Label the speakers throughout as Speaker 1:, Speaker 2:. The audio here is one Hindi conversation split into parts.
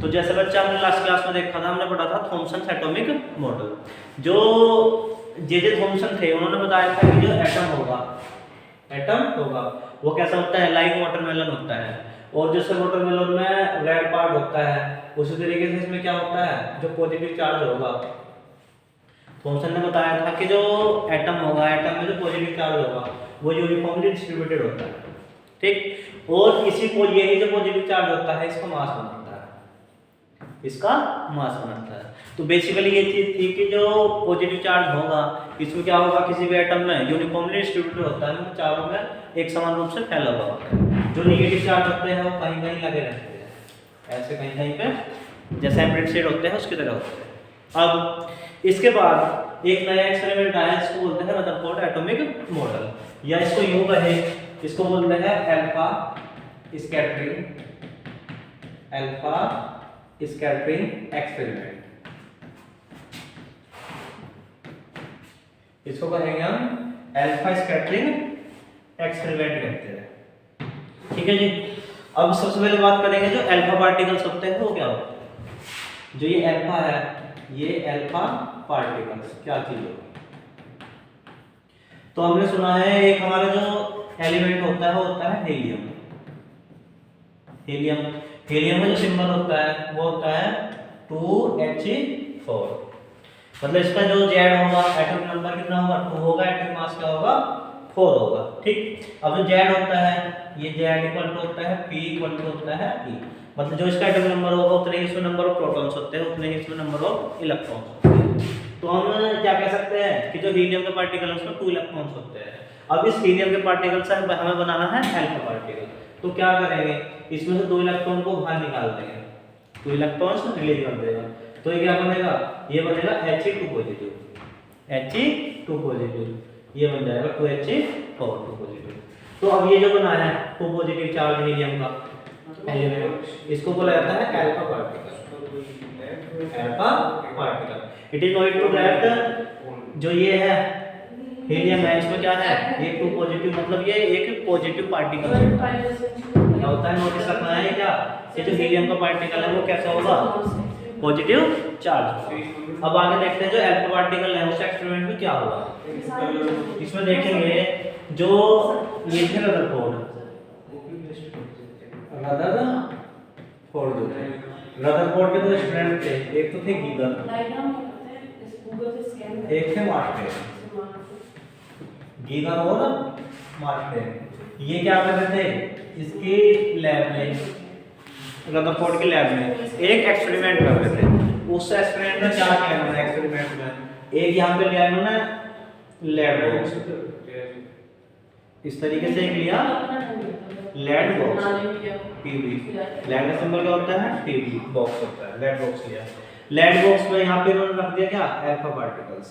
Speaker 1: तो जैसे बच्चा हमने लास्ट क्लास में देखा था, हमने पढ़ा था थॉमसन एटॉमिक मॉडल। जो जे थॉमसन थे उन्होंने बताया था कि जो एटम होगा वो कैसा होता है, लाइक वाटरमेलन होता है। और जैसे वाटरमेलन में रेड पार्ट होता है, उसी तरीके से इसमें क्या होता है, जो पॉजिटिव चार्ज होगा। थॉमसन ने बताया था कि जो एटम होगा, एटम में जो पॉजिटिव चार्ज होगा वो यूनिफॉर्मली डिस्ट्रीब्यूटेड होता है, ठीक। और इसी को यही जो पॉजिटिव चार्ज होता है इसका मास बनाता है, इसका मास बनाता है। तो बेसिकली ये चीज थी कि जो पॉजिटिव चार्ज होगा इसमें क्या होगा, किसी भी एटम में यूनिफॉर्मली डिस्ट्रीब्यूटेड होता है, मतलब चारों में एक समान रूप से फैला हुआ होता है। जो नेगेटिव चार्ज होते हैं वो कहीं कहीं लगे रहते हैं, ऐसे कहीं कहीं पे जैसे एम्प्लीट शेड होते हैं उसकी तरह होते हैं। अब इसके बाद एक नया एक्सपेरिमेंट आया, इसको बोलते हैं रदरफोर्ड एटॉमिक मॉडल, या इसको यूं कहे, इसको बोलते हैं अल्फा स्कैटरिंग एक्सपेरिमेंट। इसको कहेंगे हम अल्फा स्कैटरिंग एक्सपेरिमेंट कहते हैं, ठीक है जी। अब सबसे पहले बात करेंगे जो अल्फा पार्टिकल्स होते हैं वो क्या होते हैं। जो ये अल्फा है, ये अल्फा पार्टिकल्स क्या चीज होगी। तो हमने सुना है एक हमारा जो एलिमेंट होता है वो होता है हीलियम। हीलियम में जो सिंबल होता है वो होता है 2He4। मतलब इसका जो Z होगा, एटॉमिक नंबर कितना होगा, 2 होगा, एटॉमिक मास क्या होगा, 4 होगा, ठीक। अब जो Z होता है, ये Z इक्वल टू होता है P इक्वल टू होता है E। मतलब जो इसका एटॉमिक नंबर होगा उतने ही इसमें नंबर ऑफ प्रोटॉन्स होते हैं, उतने ही इसमें नंबर ऑफ इलेक्ट्रॉन्स होते हैं। तो हम क्या कह सकते हैं कि जो हीलियम के पार्टिकल है उसमें 2 इलेक्ट्रॉन्स होते हैं। अब इस हीलियम के पार्टिकल से हमें बनाना है अल्फा पार्टिकल। तो क्या करेंगे, इसमें से 2 इलेक्ट्रॉन को बाहर निकाल देंगे, 2 इलेक्ट्रॉन्स रिलीज कर देगा। तो ये क्या बनेगा, ये बनेगा He2 पॉजिटिव, He2 पॉजिटिव, ये बन जाएगा 2He4 2 पॉजिटिव। तो अब ये जो बना है 2 पॉजिटिव चार्ज हीलियम का एलिमेंट, इसको बोला जाता है alpha particle. It is note to that जो ये है हीलियम है, इसमें क्या है, ये 2 पॉजिटिव, मतलब ये एक पॉजिटिव पार्टिकल क्या होता है, नोटिस रखना है क्या, ये जो हीलियम का पार्टिकल है वो कैसा होगा, पॉजिटिव चार्ज। अब आगे देखते हैं जो अल्फा पार्टिकल है उस एक्सपेरिमेंट में क्या होगा। इसमें देखेंगे जो ये थे रदरफोर्ड के दो स्टूडेंट थे, एक तो थे गीगर, एक थे मार्टे। गीगर और मार्टे ये क्या कर रहे थे, इसके लैब में, रदरफोर्ड के लैब में एक एक्सपेरिमेंट कर रहे थे। उस एक्सपेरिमेंट में क्या किया उन्होंने, एक्सपेरिमेंट में एक यहाँ पे लिया उन्होंने लेड बॉक्स, इस तरीके से एक लिया लेड बॉक्स, पीबी, लेड का सिंबल क्या होता है, पीबी, बॉक्स होता है, लेड बॉक्स लिया। लेड बॉक्स में यहाँ पे उन्होंने रख दिया क्या, अल्फा पार्टिकल्स,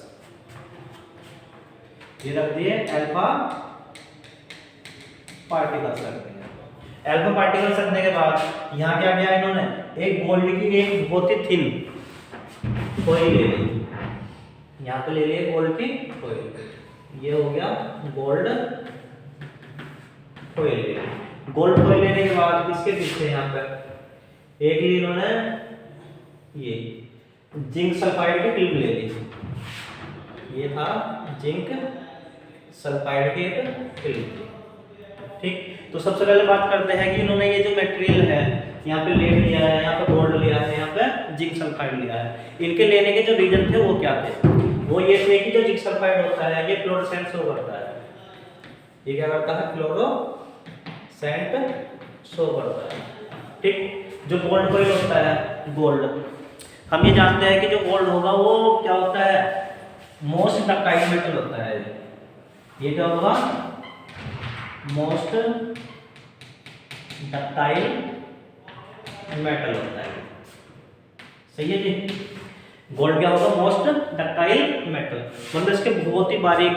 Speaker 1: ये रख दिए अल्फा पार्टिकल्स रख दिए। अल्फा पार्टिकल्स रखने के बाद यहाँ क्या किया इन्होंने, एक गोल्ड की एक बहुत ही थिन फॉइल ले ली, यहाँ पे ले लिए गोल्ड की फॉइल, ये हो गया गोल्ड फॉइल। गोल्ड फॉइल लेने के बाद इसके पीछे यहाँ पे एक ली इन्होंने ये जिंक सल्फाइड की फिल्म ले ली, ये था जिंक सल्फाइड की एक फिल्म, ठीक। तो सबसे पहले बात करते हैं कि इन्होंने ये जो मटेरियल है, यहाँ पे लेड लिया है, यहाँ पे गोल्ड लिया है, यहाँ पे जिंक सल्फाइड लिया है। इनके लेने के जो रीजन थे वो क्या थे, वो ये थे कि जो जिंक सल्फाइड होता है ये फ्लोरोसेंट शो करता है, ये क्या करता है, फ्लोरोसेंट शो करता है, ठीक। जो गोल्ड कॉइल होता है, गोल्ड हम ये जानते हैं कि जो गोल्ड होगा वो क्या होता है, मोस्ट डक्टाइल मेटल होता है। ये क्या होगा, मोस्ट डक्टाइल मेटल होता है, सही है जी। गोल्ड क्या होगा, मोस्ट डक्टाइल मेटल, मतलब इसके बहुत ही बारीक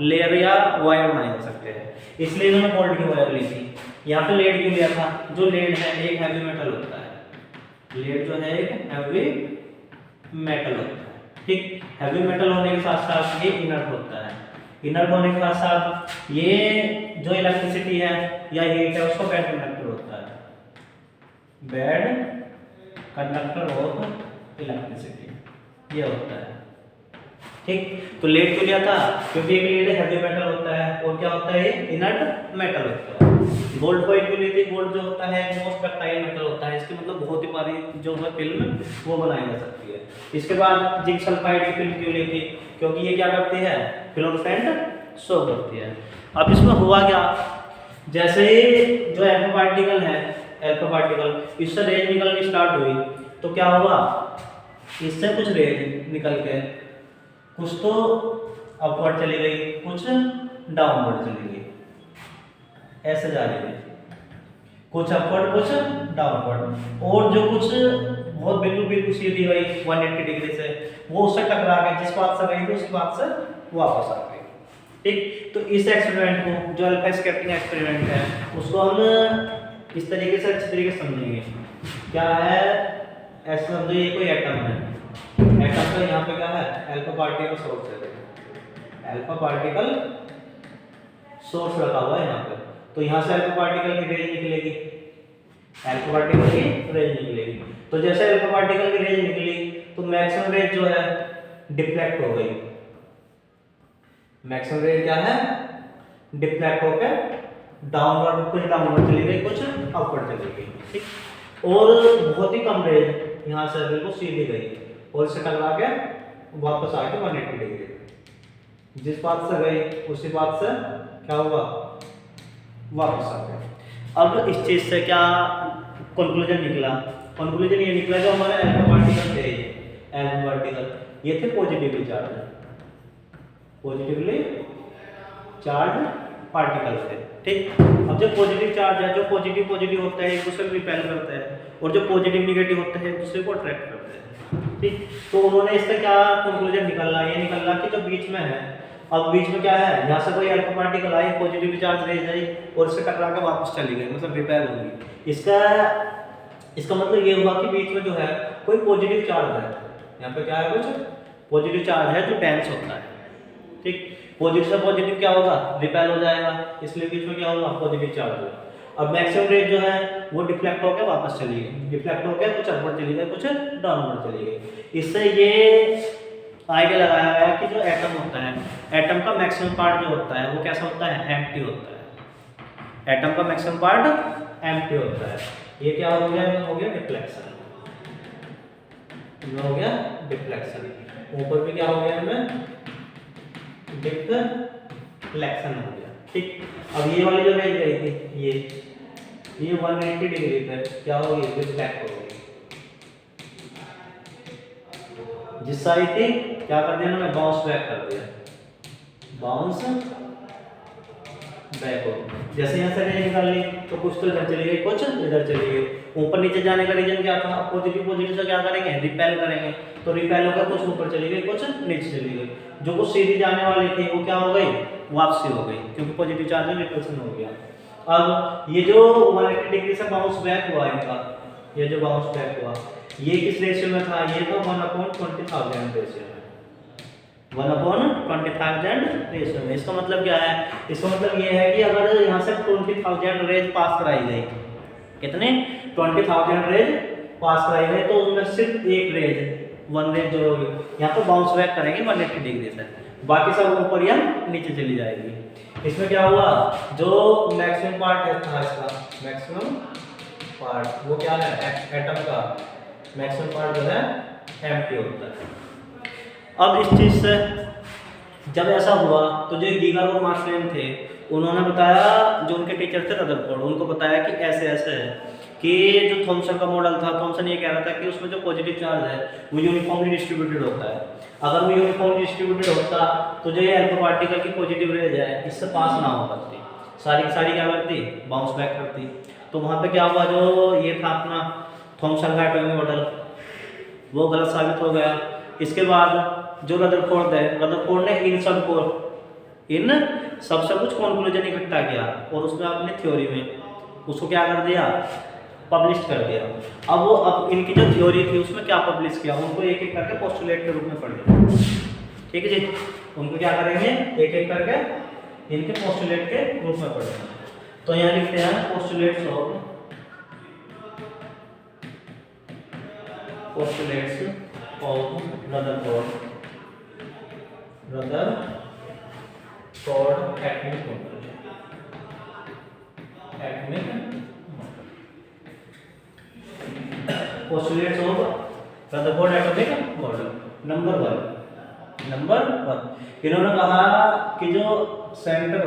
Speaker 1: लेयर या वायर बनाए जा सकते हैं, इसलिए इन्होंने गोल्ड की वायर ली थी। यहाँ पे लेड क्यों लिया था, जो लेड है एक हैवी मेटल होता है, लेड जो है एक हैवी मेटल होता है, ठीक। हैवी मेटल होने के साथ साथ ये इनर्ट होता है, इनर्ट होने के साथ साथ ये जो इलेक्ट्रिसिटी है या हीट है उसको बैड कंडक्टर होता है, बैड कंडक्टर ऑफ इलेक्ट्रिसिटी, ये होता है। ठीक, तो लेड क्यों लिया था? क्योंकि एक लेड हैवी मेटल होता है और क्या होता है, ये इनर्ट मेटल होता है। गोल्ड कॉइन क्यों ली थी? गोल्ड जो होता है मोस्ट डक्टाइल मेटल होता है, इसकी मतलब बहुत ही बारीक जो है फिल्म वो बनाई जा सकती है। इसके बाद जिंक सल्फाइड की फिल्म क्यों ली थी? क्योंकि ये क्या करती है, फ्लोरोसेंट शो करती है। अब इसमें हुआ क्या, जैसे जो अल्फा पार्टिकल है, अल्फा पार्टिकल इससे रेज निकलनी स्टार्ट हुई तो क्या हुआ, इससे कुछ रेज निकल के कुछ तो अपवर्ड चली गई, कुछ डाउनवर्ड चली गई, ऐसे जा रही है, कुछ अपवर्ड कुछ डाउनवर्ड। और जो कुछ बहुत बिल्कुल बिल्कुल सीधी गई 180 डिग्री से, वो उससे टकरा के जिस बात से गई थी उस बात से वापस आ गई। ठीक, तो इस एक्सपेरिमेंट को जो अल्फा स्कैटरिंग एक्सपेरिमेंट है उसको हम इस तरीके से अच्छी तरीके से समझेंगे। क्या है, ऐसे समझो ये कोई एटम है, एटम का यहाँ पे क्या है, अल्फा पार्टिकल सोर्स है, अल्फा पार्टिकल सोर्स रखा हुआ है यहाँ पे। तो यहाँ से अल्फा पार्टिकल की रेंज निकलेगी, अल्फा पार्टिकल की रेंज निकलेगी। तो जैसे अल्फा पार्टिकल की रेंज निकली तो मैक्सिमम रेंज जो है डिफ्लेक्ट हो गई, मैक्सिमम रेंज क्या है, डिफ्लेक्ट होकर डाउनवर्ड, कुछ डाउनवर्ड चली गई, कुछ अपवर्ड चली गई। ठीक, और बहुत ही कम रेंज यहाँ से बिल्कुल सीधी गई और इससे टकरा के वापस आ गई 180 डिग्री, जिस बात से गई उसी बात से क्या हुआ, वापस आ गए। अब इस चीज से क्या कंक्लूजन निकला, कंक्लूजन ये निकला जो हमारे अल्फा पार्टिकल थे, अल्फा पार्टिकल ये थे positively charge, positively charge particle थे। ठीक, अब जो पॉजिटिव चार्ज है, जो पॉजिटिव पॉजिटिव होता है एक दूसरे को रिपेल करता है और जो पॉजिटिव निगेटिव होता है एक दूसरे को अट्रैक्ट करते हैं। ठीक, तो उन्होंने इससे क्या कंक्लूजन निकाला, ये निकाला कि जो बीच में है, अब बीच में क्या है, यहाँ से कोई अल्फा पार्टिकल आई, पॉजिटिव चार्ज रेज आई और इससे टकरा के वापस चली गई, मतलब रिपेल हो गई। इसका मतलब ये हुआ कि बीच में जो है कोई पॉजिटिव चार्ज है, यहाँ पे क्या है, कुछ पॉजिटिव चार्ज है जो डेंस होता है। ठीक, पॉजिटिव से पॉजिटिव क्या होगा, रिपेल हो जाएगा, इसलिए बीच में क्या होगा, पॉजिटिव चार्ज होगा। अब मैक्सिमम रेंज जो है वो डिफ्लेक्ट होकर वापस चली गई, डिफ्लेक्ट होकर कुछ अपवर्ड चली गई, कुछ डाउनवर्ड चली गई। इससे ये आइडिया लगाया गया कि जो एटम होता है, एटम का मैक्सिमम पार्ट जो होता है वो कैसा होता है, एम्प्टी होता है। एटम का मैक्सिमम पार्ट एम्प्टी होता है। ये क्या हो गया, हो गया डिफ्लेक्शन, हो गया डिफ्लेक्शन। ऊपर भी क्या हो गया हमें, डिफ्लेक्शन हो गया। ठीक, अब ये वाली जो रेंज गई थी ये 180 डिग्री पे क्या होगी, डिफ्लेक्ट हो गई, जिस साइड थी क्या कर दिया उन्होंने, बाउंस बैक कर दिया, बाउंस बैक हो। जैसे यहाँ से रेंज निकाल ली तो कुछ तो इधर चली गई, कुछ इधर चली गई। ऊपर नीचे जाने का रीजन क्या था, पॉजिटिव पॉजिटिव से क्या करेंगे, रिपेल करेंगे, तो रिपेल होकर कुछ ऊपर चली गई, कुछ नीचे चली गई। जो कुछ सीधी जाने वाली थी वो क्या हो गई, वापसी हो गई, क्योंकि पॉजिटिव चार्ज में रिपल्सन हो गया। अब ये जो 180 डिग्री से बाउंस बैक हुआ इनका, ये जो बाउंस बैक हुआ ये किस रेशियो में था, ये तो 1/20,000 रेशियो में, 1/20,000 रेशियो में। इसका मतलब क्या है, इसका मतलब ये है कि अगर यहाँ से 20,000 रेज पास कराई गई, कितने 20,000 रेज पास कराई गई, तो उनमें सिर्फ एक रेज, वन रेज जो होगी यहाँ तो बाउंस बैक करेंगे 180 डिग्री से, बाकी सब ऊपर या नीचे चली जाएगी। इसमें क्या हुआ, जो मैक्सिमम पार्ट था इसका, मैक्सिमम पार्ट वो क्या है, एटम का मैक्सिमम पार्ट जो है एम्प्टी होता है। अब इस चीज से जब ऐसा हुआ तो जो गीगर और मार्शल थे उन्होंने बताया, जो उनके टीचर थे रदरफोर्ड, उनको बताया कि ऐसे ऐसे है कि जो थॉमसन का मॉडल था, थॉमसन ये कह रहा था कि उसमें जो पॉजिटिव चार्ज है वो यूनिफॉर्मली डिस्ट्रीब्यूटेड होता है। अगर वो यूनिफॉर्मली डिस्ट्रीब्यूटेड होता तो जो ये अल्फा पार्टिकल की पॉजिटिव रेज है इससे पास ना हो पाती, सारी की सारी क्या करती, बाउंस बैक करती। तो वहाँ पे क्या हुआ, जो ये था अपना थॉमसन का एटॉमिक मॉडल वो गलत साबित हो गया। इसके बाद जो रदरफोर्ड है, रदरफोर्ड ने इन सबसे कुछ कंक्लूजन इकट्ठा किया और उसने अपनी थ्योरी में उसको क्या कर दिया, पब्लिश कर दिया। अब इनकी जो थ्योरी थी उसमें क्या पब्लिश किया, उनको एक एक करके पोस्टुलेट के रूप में पढ़ लिया। ठीक है जी, उनको क्या करेंगे, एक एक करके इनके पोस्टुलेट के रूप में पढ़ेंगे। तो यहाँ लिखते हैं postulates of postulates of Rutherford atomic model. Postulates of Rutherford atomic model. Number one इन्होंने कहा कि जो centre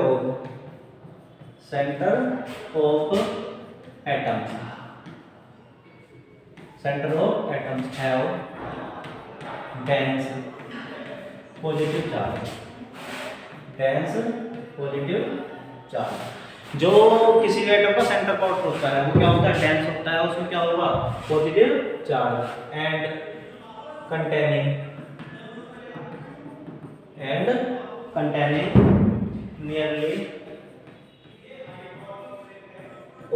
Speaker 1: of atoms have dense positive charge। जो किसी भी एटम का सेंटर पार्ट होता है वो क्या होता है, डेंस होता है, उसमें क्या होगा, positive charge and containing nearly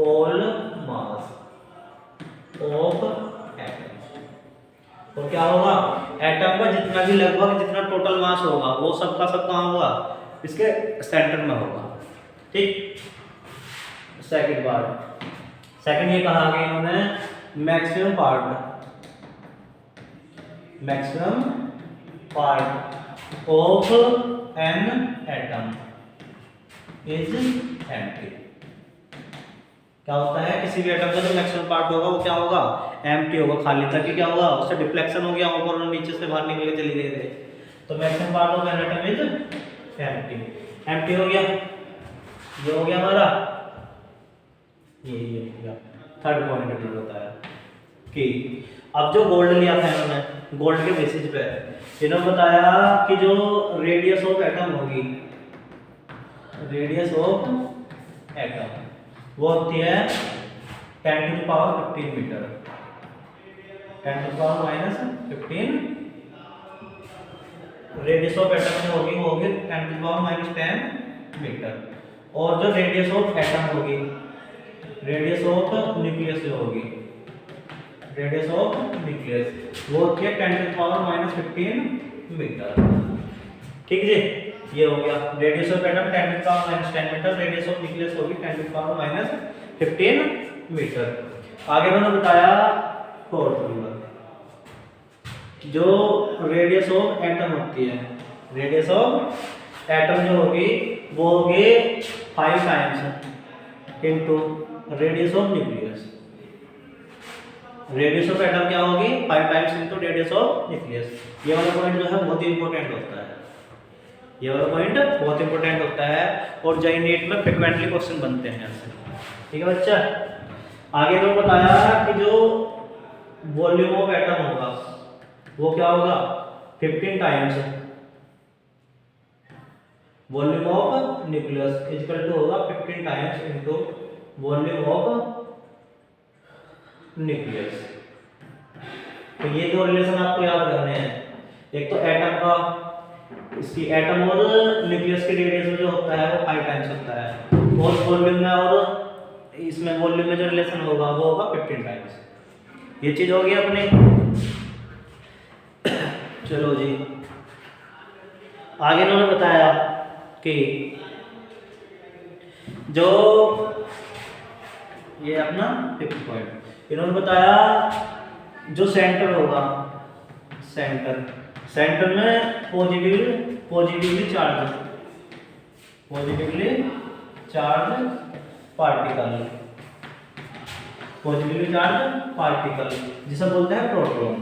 Speaker 1: all mass of atoms। और क्या होगा, एटम का जितना भी लगभग जितना टोटल मास होगा वो सबका सब कहाँ होगा, इसके सेंटर में होगा। ठीक, सेकंड ये कहा कि इन्होंने maximum part of an atom is empty. क्या होता है, किसी भी एटम का जो मैक्सिमम पार्ट होगा वो क्या होगा, एम्प्टी होगा, खाली, ताकि क्या होगा, उससे डिफ्लेक्शन हो गया, ऊपर और नीचे से बाहर निकल के चली गई थे। तो maximum part of an atom is empty हो गया। ये हो गया हमारा, ये हो गया थर्ड पॉइंट बताया कि अब जो गोल्ड लिया था इन्होंने, गोल्ड के बेसिस पे इन्होंने बताया कि जो रेडियस ऑफ एटम होगी, वो होती है 10 to the power 15 metre, 10 to the power -15। Radius of atom जो होगी वो होगी 10 to the power -10 मीटर। और जो रेडियस ऑफ एटम होगी, रेडियस ऑफ न्यूक्लियस जो होगी, रेडियस ऑफ न्यूक्लियस वो होती है 10 to the power -15 मीटर। ठीक जी, ये हो गया radius of atom 10 to the power -10 metre, radius of nucleus होगी 10 to the power -15 मीटर। आगे मैंने बताया फोर्थ नंबर, जो रेडियस ऑफ एटम होती है, रेडियस ऑफ एटम जो होगी वो होगी 5 times into radius of nucleus. Radius of atom क्या होगी, 5 times into radius of nucleus. ये वाला पॉइंट जो है बहुत ही इंपॉर्टेंट होता है, ये वाला पॉइंट बहुत इंपॉर्टेंट होता है और जेईई नीट में फ्रीक्वेंटली क्वेश्चन बनते हैं ऐसे। ठीक है बच्चा, आगे मैंने बताया कि जो वॉल्यूम ऑफ एटम होगा वो क्या होगा, 15 times volume of nucleus equal to होगा 15 times into volume of nucleus. तो ये दो रिलेशन आपको याद करने हैं, एक तो एटम का, इसकी एटम और न्यूक्लियस के रेडियस में जो होता है वो 5 टाइम्स होता है, और वॉल्यूम में और इसमें वॉल्यूम में जो रिलेशन होगा वो होगा 15 टाइम्स। ये चीज होगी अपनी। चलो जी, आगे इन्होंने बताया कि जो ये अपना 5th पॉइंट, इन्होंने बताया जो सेंटर होगा, सेंटर में पॉजिटिवली चार्ज पार्टिकल जिसे बोलते हैं प्रोटॉन,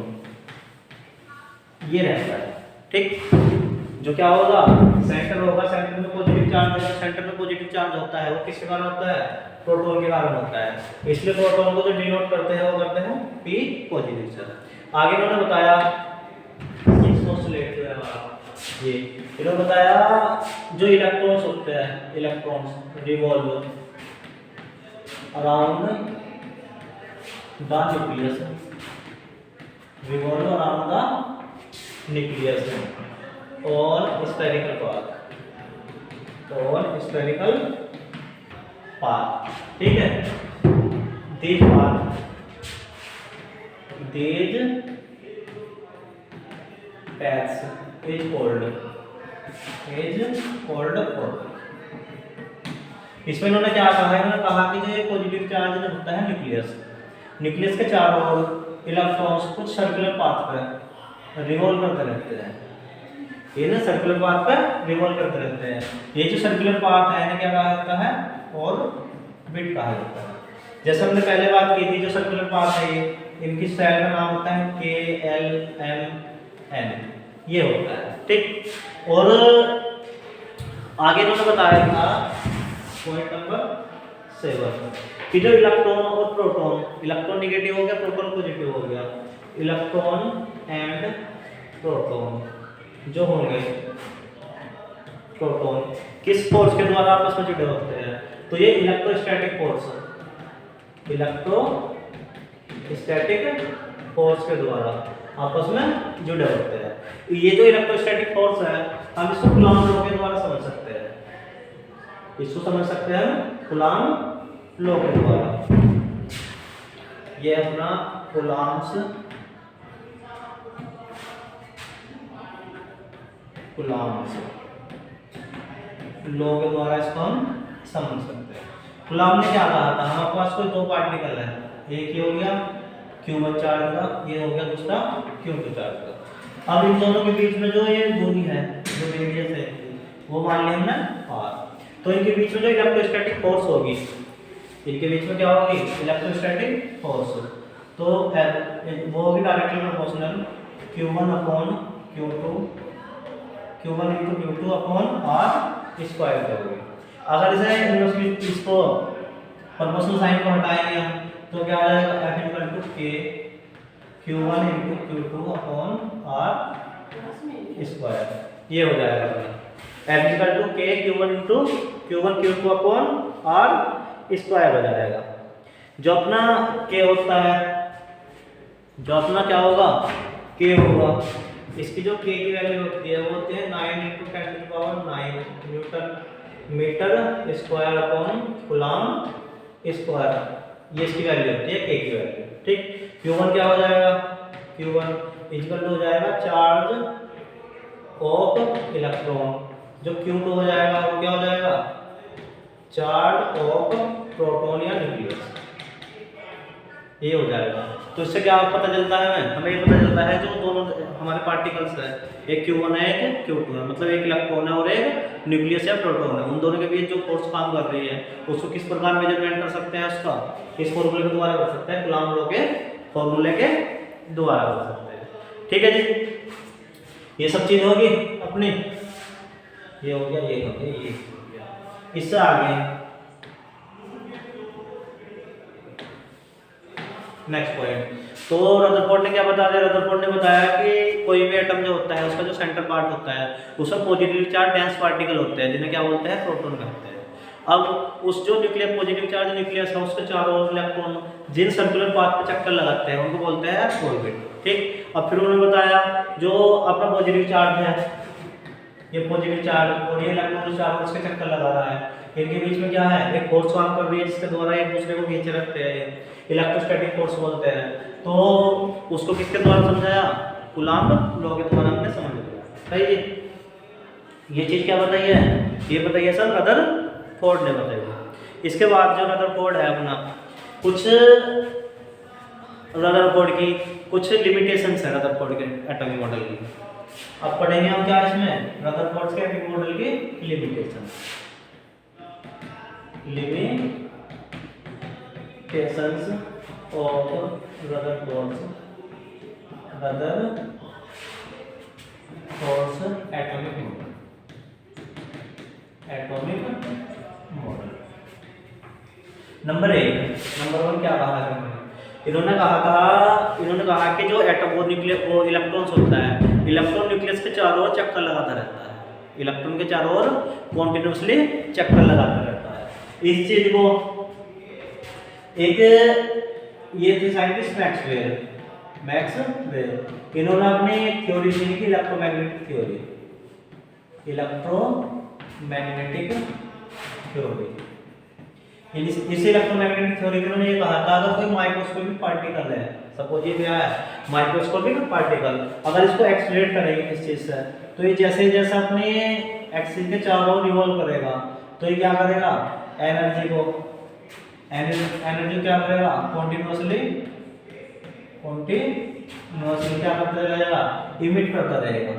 Speaker 1: ये रहता है। ठीक, जो क्या होगा, सेंटर होगा, सेंटर में पॉजिटिव चार्ज, सेंटर में पॉजिटिव चार्ज होता है वो किसके कारण होता है, प्रोटॉन के कारण होता है। इसलिए प्रोटॉन को जो डिनोट करते हैं वो करते हैं P पॉजिटिव से। आगे इन्होंने बताया ये इन्होंने बताया जो इलेक्ट्रॉन्स होते हैं, electrons revolve around the nucleus, और स्फेरिकल पाथ। ठीक है, these paths is called इसमें इन्होंने क्या कहा है, इन्होंने कहा कि जो पॉजिटिव चार्ज होता है न्यूक्लियस के चारों ओर इलेक्ट्रॉन्स कुछ सर्कुलर पाथ पर रिवॉल्व करते रहते हैं। ये ना सर्कुलर पाथ पर रिवॉल्व करते रहते हैं। ये जो सर्कुलर पाथ है इन्हें क्या कहा जाता है, ऑर्बिट कहा जाता है। जैसे हमने पहले बात की थी, जो सर्कुलर पाथ है ये, इनकी स्टाइल का नाम होता है के एल एम एन, ये होता है, ठीक। और आगे इन्होंने बताया था पॉइंट नंबर 7 कि जो इलेक्ट्रॉन और प्रोटॉन, इलेक्ट्रॉन नेगेटिव हो गया, प्रोटॉन पॉजिटिव हो गया, इलेक्ट्रॉन एंड प्रोटॉन जो होंगे, प्रोटॉन किस फोर्स के द्वारा आपस में जुड़े होते हैं, तो ये इलेक्ट्रोस्टैटिक फोर्स, इलेक्ट्रोस्टैटिक फोर्स के द्वारा आपस में जुड़े होते हैं। ये जो इलेक्ट्रोस्टैटिक फोर्स है हम इसको कूलॉम लॉ के द्वारा समझ सकते हैं, इसको समझ सकते हैं कूलॉम लॉ के द्वारा। ये अपना कूलॉम्स लॉ के द्वारा इसको हम समझ सकते हैं। कूलॉम ने क्या कहा था, हमारे पास कोई दो पार्टिकल है, एक ये हो गया Q1 चार्ज का, ये हो गया दूसरा Q2 चार्ज का। अब इन दोनों के बीच में जो ये दूरी है, जो रेडियस है, वो मान लिया हमने r। तो इनके बीच में जो इलेक्ट्रोस्टैटिक फोर्स होगी, इनके बीच में क्या होगी, इलेक्ट्रोस्टैटिक फोर्स, तो वो होगी directly proportional Q1 upon Q2, Q1 into Q2 upon r square करोगे। अगर इसे इन्वर्सली इसको प्रोपोर्शनल साइन को हटाएंगे हम, तो क्या आ जाएगा, F equal to K Q1 into Q2 upon r square, ये हो जाएगा अपना F equal to K Q1 Q2 upon r square हो जाएगा। जो अपना K होता है, जो अपना क्या होगा, K होगा, इसकी जो K की वैल्यू होती है वो होती है 9 × 10⁹ newton metre square upon coulomb square, ये इसकी वैल्यू होती है K की वैल्यू, ठीक। Q1 क्या हो जाएगा, Q1 इक्वल हो जाएगा चार्ज ऑफ इलेक्ट्रॉन, जो Q2 हो जाएगा वो क्या हो जाएगा, चार्ज ऑफ प्रोटॉन या न्यूक्लियस, ये हो जाएगा। तो इससे क्या पता चलता है, हमें ये पता चलता है जो दोनों हमारे पार्टिकल्स है, एक Q1 है एक Q2 है, मतलब एक इलेक्ट्रॉन है और एक न्यूक्लियस या प्रोटॉन है, उन दोनों के बीच जो फोर्स काम कर रही है उसको किस प्रकार मेजरमेंट कर सकते हैं, उसका इस फॉर्मूले के द्वारा कर सकते हैं, कूलॉम लॉ के फॉर्मूले के द्वारा कर सकते हैं, ठीक है जी। ये सब चीज होगी अपनी, ये हो गया, ये हो गया, ये हो गया। इससे आगे नेक्स्ट पॉइंट, तो रदरफोर्ड ने क्या बता दिया, रदरफोर्ड ने बताया कि कोई भी एटम जो होता है उसका जो सेंटर पार्ट होता है उसमें पॉजिटिव चार्ज डेंस पार्टिकल होते हैं, जिन्हें क्या बोलते हैं, प्रोटॉन कहते हैं। अब उस जो न्यूक्लियर पॉजिटिव चार्ज न्यूक्लियस है उसके चारों ओर इलेक्ट्रॉन जिन सर्कुलर पाथ पे चक्कर लगाते हैं उनको बोलते हैं ऑर्बिट, ठीक। अब फिर उन्होंने बताया जो अपना पॉजिटिव चार्ज है, ये पॉजिटिव चार्ज और ये इलेक्ट्रॉन चार्ज उसके चक्कर लगा रहा है, इनके बीच में क्या है, एक फोर्स काम कर रही है जिसके द्वारा एक दूसरे को खींचे रखते हैं, इलेक्ट्रोस्टैटिक फोर्स बोलते हैं। तो उसको किसके द्वारा समझाया, कूलॉम लॉ के द्वारा हमने समझ लिया, सही है। ये चीज क्या बताई है, ये बताई है सर रदरफोर्ड ने बताई है। इसके बाद जो रदरफोर्ड है अपना, कुछ रदरफोर्ड की कुछ लिमिटेशंस है रदरफोर्ड के एटॉमिक मॉडल की। अब पढ़ेंगे हम क्या इसमें, रदरफोर्ड के एटॉमिक मॉडल की limitations, limitations of Rutherford atomic model. Number 1 क्या कहा है इन्होंने कहा कि जो एटम और न्यूक्लियस वो इलेक्ट्रॉन्स होता है, इलेक्ट्रॉन न्यूक्लियस के चारों ओर चक्कर लगाता रहता है, इलेक्ट्रॉन के चारों ओर कॉन्टिन्यूसली चक्कर लगाता रहता है। इस चीज को एक ये थे साइंटिस्ट मैक्सवेल, इन्होंने अपनी थ्योरी दी थी इलेक्ट्रोमैग्नेटिक थ्योरी, इस इलेक्ट्रोमैग्नेटिक थ्योरी में उन्होंने ये कहा था अगर कोई माइक्रोस्कोपिक पार्टिकल है, सपोज ये क्या है माइक्रोस्कोपिक पार्टिकल, अगर इसको एक्सलेट करेंगे किस चीज से, तो ये जैसे जैसे अपने एक्सिस के चारों ओर रिवॉल्व करेगा, तो ये क्या करेगा, एनर्जी क्या करेगा, कॉन्टिन्यूअसली क्या करता रहेगा, इमिट करता रहेगा।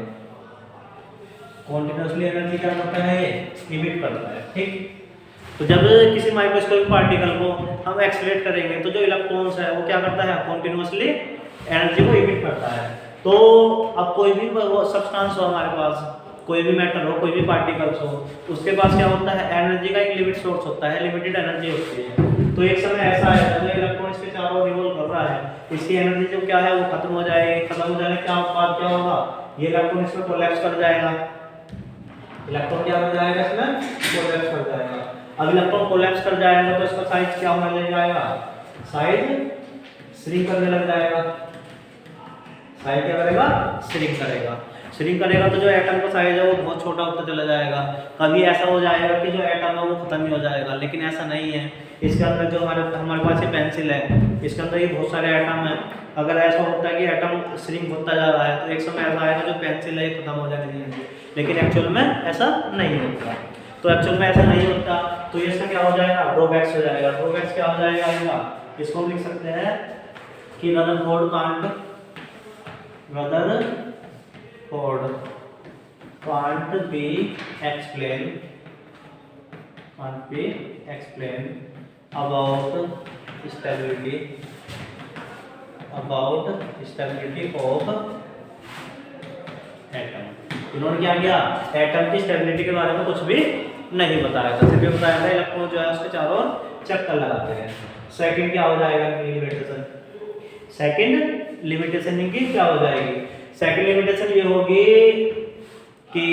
Speaker 1: कॉन्टिन्यूअसली एनर्जी क्या करता है, इमिट करता है। ठीक, तो जब किसी माइक्रोस्कोपिक पार्टिकल को हम एक्सलेट करेंगे तो जो इलेक्ट्रॉन्स है वो क्या करता है, कॉन्टिन्यूअसली एनर्जी को इमिट करता है। तो अब कोई भी सब्सटेंस हो हमारे पास, कोई भी मैटर हो, कोई भी पार्टिकल्स हो, उसके पास क्या होता है, एनर्जी का एक लिमिट सोर्स होता है, लिमिटेड एनर्जी होती है। तो एक समय ऐसा है जब इलेक्ट्रॉन इसके चारों ओर रिवॉल्व कर रहा है, इसकी एनर्जी जो क्या है वो खत्म हो जाएगी। खत्म हो जाने के बाद क्या होगा, ये इलेक्ट्रॉन इसमें कोलैप्स कर जाएगा। इलेक्ट्रॉन क्या हो जाएगा, इसमें कोलैप्स कर जाएगा। अब इलेक्ट्रॉन कोलैप्स कर जाएगा तो इसका साइज क्या होने लग जाएगा, साइज श्रिंक करने लग जाएगा। साइज क्या करेगा, श्रिंक करेगा। श्रिंक करेगा तो जो एटम का साइज है वो बहुत छोटा होता चला जाएगा। कभी ऐसा हो जाएगा कि जो एटम है वो खत्म ही हो जाएगा, लेकिन ऐसा नहीं है। इसके अंदर जो हमारे पास ये पेंसिल है, इसके अंदर ये बहुत सारे एटम हैं। अगर ऐसा होता है कि एटम श्रिंक होता जा रहा है तो एक समय ऐसा आएगा जो पेंसिल है ये खत्म हो जाएगी, लेकिन एक्चुअल में ऐसा नहीं होता। तो एक्चुअल में ऐसा नहीं होता तो ये इसका क्या हो जाएगा, ड्रॉबैक्स हो जाएगा। ड्रॉबैक्स क्या हो जाएगा, इसको हम लिख सकते हैं कि Rutherford can't be explained about stability of atom. इन्होंने क्या किया, एटम की स्टेबिलिटी के बारे में कुछ भी नहीं बताया था, सिर्फ बताया था इलेक्ट्रॉन जो है उसके चारों ओर चक्कर लगाते हैं। सेकंड क्या हो जाएगा लिमिटेशन, सेकंड लिमिटेशन इनकी क्या हो जाएगी, सेकंड लिमिटेशन ये होगी कि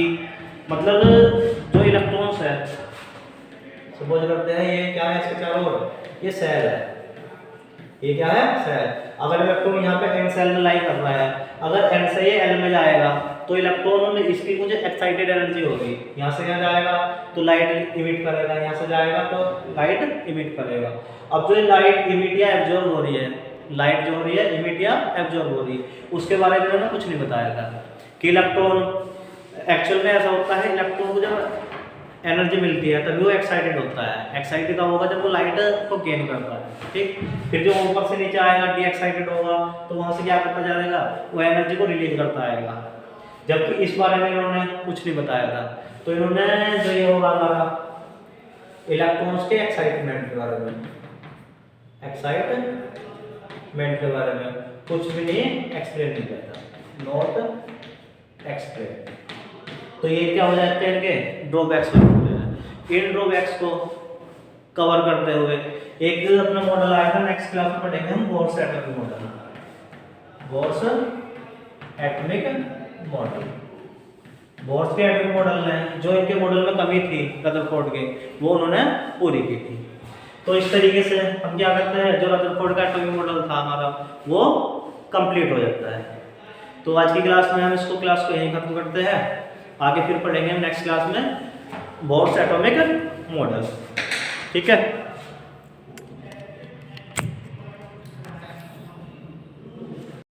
Speaker 1: मतलब जो इलेक्ट्रॉन्स है, सपोज करते हैं ये क्या है इसके चारों ओर, ये सेल है, ये क्या है सेल। अगर इलेक्ट्रॉन यहाँ पे एन सेल में लाई कर रहा है, अगर एन से ये एल में जाएगा तो इलेक्ट्रॉन में इसकी मुझे एक्साइटेड एनर्जी होगी। यहाँ से यहाँ जाएगा तो लाइट इमिट करेगा, यहाँ से जाएगा तो लाइट इमिट करेगा। अब जो लाइट इमिट या एब्जॉर्ब हो रही है, लाइट जो हो रही है इमिट या एब्जॉर्ब हो रही है, उसके बारे में उन्होंने कुछ नहीं बताया था कि इलेक्ट्रॉन एक्चुअल में ऐसा होता है, इलेक्ट्रॉन को जब एनर्जी मिलती है तभी वो एक्साइटेड होता है। एक्साइटेड कब होगा, जब वो लाइट को गेन करता है। ठीक, फिर जो ऊपर से नीचे आएगा डी एक्साइटेड होगा तो वहां से क्या करता जाएगा, वो एनर्जी को रिलीज करता आएगा। जबकि इस बारे में इन्होंने कुछ नहीं बताया था। तो इन्होंने जो ये होगा हमारा इलेक्ट्रॉन्स के एक्साइटमेंट के बारे में, एक्साइटमेंट के बारे में कुछ भी नहीं एक्सप्लेन नहीं करता, नॉट एक्सप्लेन। तो ये क्या हो जाते हैं, इनके ड्रॉबैक्स हो जाते हैं। इन ड्रॉबैक्स को कवर करते हुए एक अपना मॉडल आएगा, नेक्स्ट क्लास में पढ़ेंगे हम Bohr's atomic model, Bohr's atomic model. Bohr's के एटॉमिक मॉडल ने जो इनके मॉडल में कमी थी रदरफोर्ड के, वो उन्होंने पूरी की थी। तो इस तरीके से हम क्या करते हैं, जो रदरफोर्ड का एटॉमिक मॉडल था हमारा वो कंप्लीट हो जाता है। तो आज की क्लास में हम इसको क्लास को यहीं खत्म करते हैं। आगे फिर पढ़ेंगे हम नेक्स्ट क्लास में बोर्स एटॉमिक मॉडल। ठीक है।